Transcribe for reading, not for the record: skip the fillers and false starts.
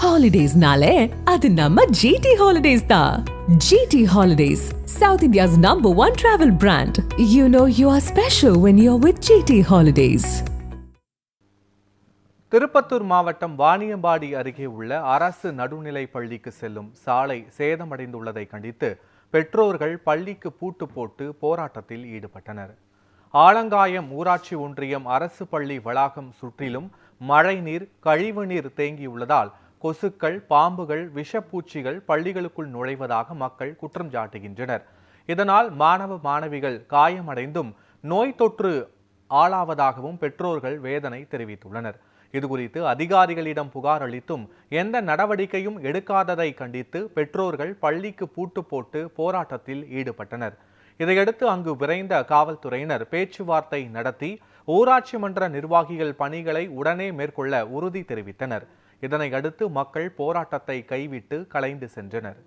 Holidays-nale, adu namma GT Holidays da. GT Holidays, South India's #1 travel brand. You know you are special when you're with GT Holidays. Tirupattur மாவட்டம் வாணியம்பாடி அருகே உள்ள அரசு நடுநிலைப் பள்ளிக்கு செல்லும் சாலை சேதமடைந்துள்ளதை கண்டித்து பெற்றோர்கள் பள்ளிக்கு பூட்டு போட்டு போராட்டத்தில் ஈடுபட்டனர். ஆலங்காயம் ஊராட்சி ஒன்றியம் அரசு பள்ளி வளாகம் சுற்றிலும் மழைநீர், கழிவுநீர் தேங்கியுள்ளதால் கொசுக்கள், பாம்புகள், விஷப்பூச்சிகள் பள்ளிகளுக்குள் நுழைவதாக மக்கள் குற்றம் சாட்டுகின்றனர். இதனால் மாணவ மாணவிகள் காயமடைந்தும் நோய் தொற்று ஆளாவதாகவும் பெற்றோர்கள் வேதனை தெரிவித்துள்ளனர். இதுகுறித்து அதிகாரிகளிடம் புகார் அளித்தும் எந்த நடவடிக்கையும் எடுக்காததை கண்டித்து பெற்றோர்கள் பள்ளிக்கு பூட்டு போட்டு போராட்டத்தில் ஈடுபட்டனர். இதையடுத்து அங்கு விரைந்த காவல்துறையினர் பேச்சுவார்த்தை நடத்தி ஊராட்சி மன்ற நிர்வாகிகள் பணிகளை உடனே மேற்கொள்ள உறுதி தெரிவித்தனர். இதனை அடுத்து மக்கள் போராட்டத்தை கைவிட்டு கலைந்து சென்றனர்.